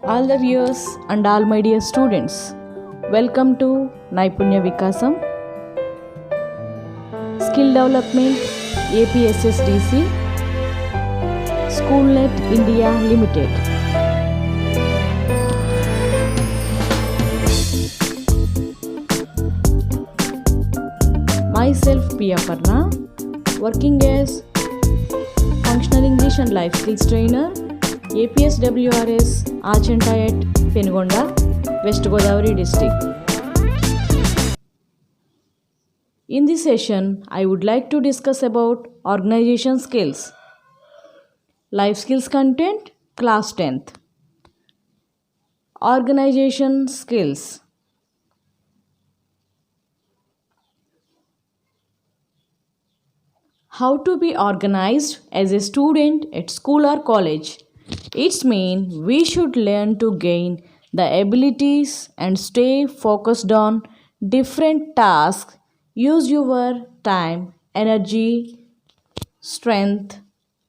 All the viewers and all my dear students, welcome to Naipunya Vikasam Skill Development APSSDC Schoolnet India Limited. Myself Pia Parna, working as Functional English and Life Skills Trainer, APSWRS Achanta at Penugonda, West Godavari District. In this session, I would like to discuss about organization skills. Life skills content, class 10th. Organization skills. How to be organized as a student at school or college. It's mean we should learn to gain the abilities and stay focused on different tasks. Use your time, energy, strength,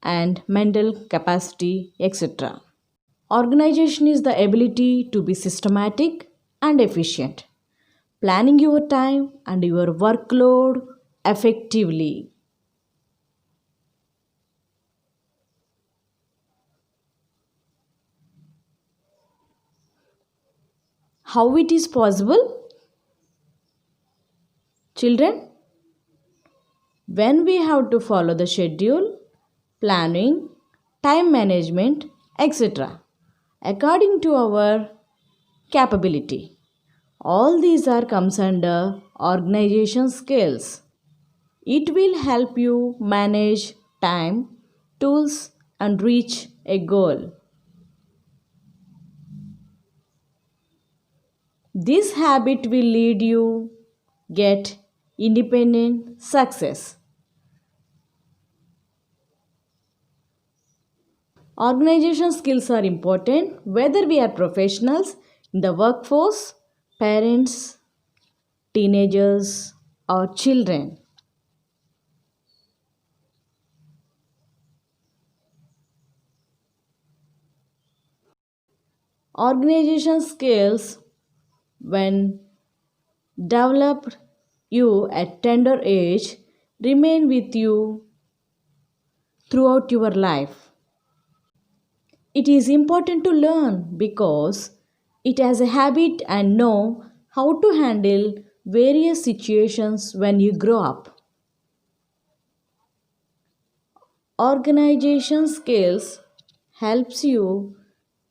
and mental capacity, etc. Organization is the ability to be systematic and efficient, planning your time and your workload effectively. How it is possible? Children, when we have to follow the schedule, planning, time management, etc. according to our capability. All these are comes under organization skills. It will help you manage time, tools and reach a goal. This habit will lead you get independent success. Organization skills are important whether we are professionals in the workforce, parents, teenagers, or children. Organization skills, when developed you at tender age, remain with you throughout your life. It is important to learn because it has a habit and know how to handle various situations when you grow up. Organization skills helps you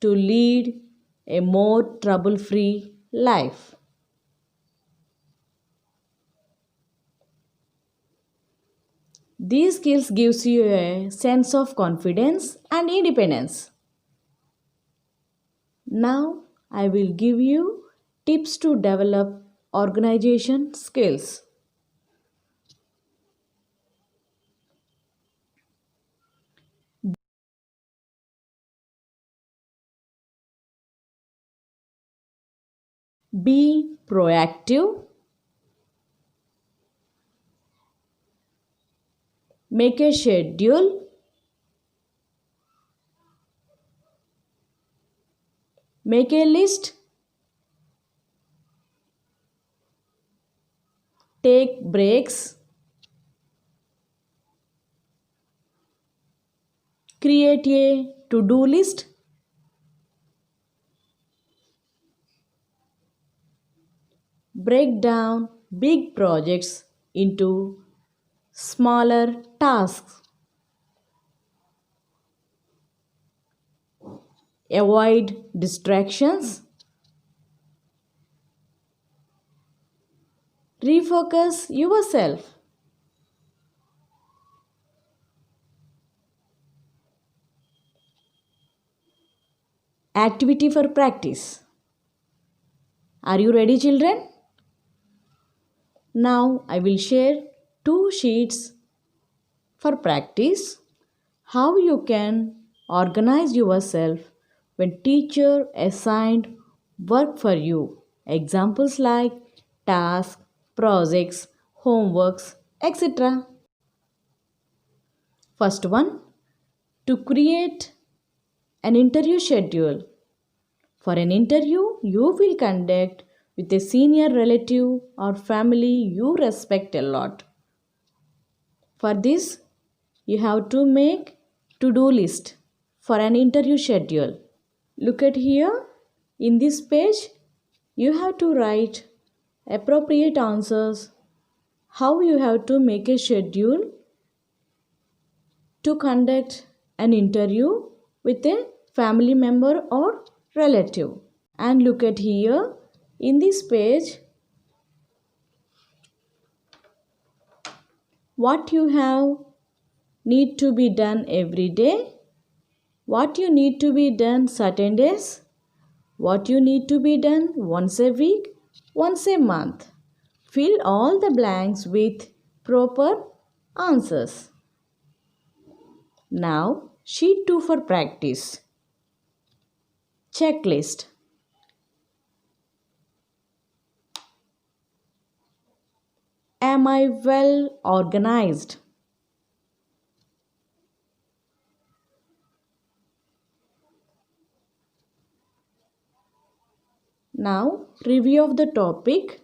to lead a more trouble-free life. These skills gives you a sense of confidence and independence. Now I will give you tips to develop organization skills. Be proactive. Make a schedule. Make a list. Take breaks. Create a to-do list. Break down big projects into smaller tasks. Avoid distractions. Refocus yourself. Activity for practice. Are you ready, children? Now I will share two sheets for practice how you can organize yourself when teacher assigned work for you. Examples like tasks, projects, homeworks, etc. First one, to create an interview schedule. For an interview, you will conduct with a senior relative or family you respect a lot. For this, you have to make to-do list for an interview schedule. Look at here. In this page, you have to write appropriate answers, how you have to make a schedule to conduct an interview with a family member or relative. And look at here. In this page, what you have need to be done every day, what you need to be done certain days, what you need to be done once a week, once a month. Fill all the blanks with proper answers. Now, sheet 2 for practice. Checklist. Am I well organized? Now, review of the topic.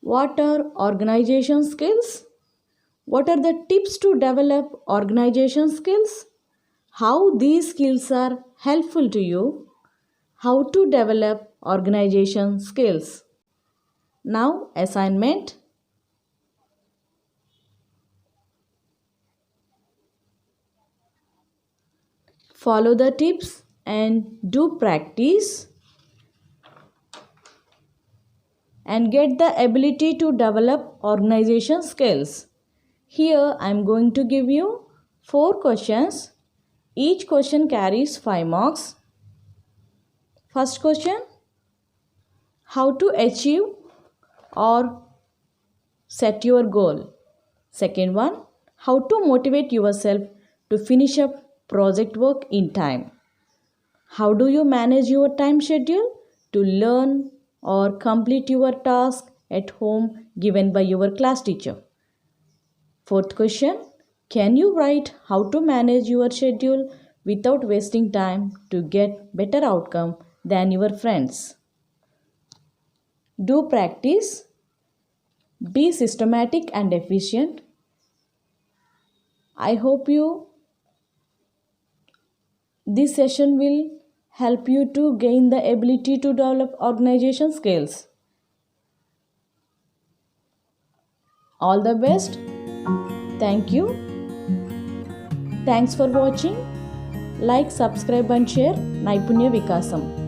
What are organization skills? What are the tips to develop organization skills? How these skills are helpful to you? How to develop organization skills? Now, assignment. Follow the tips and do practice and get the ability to develop organization skills. Here I am going to give you 4 questions. Each question carries 5 marks. First question, how to achieve or set your goal. Second one, how to motivate yourself to finish up project work in time. How do you manage your time schedule to learn or complete your task at home given by your class teacher? Fourth question, can you write how to manage your schedule without wasting time to get better outcome than your friends? Do practice. Be systematic and efficient. I hope this session will help you to gain the ability to develop organization skills. All the best. Thank you. Thanks for watching. Like, subscribe and share Naipunya Vikasam.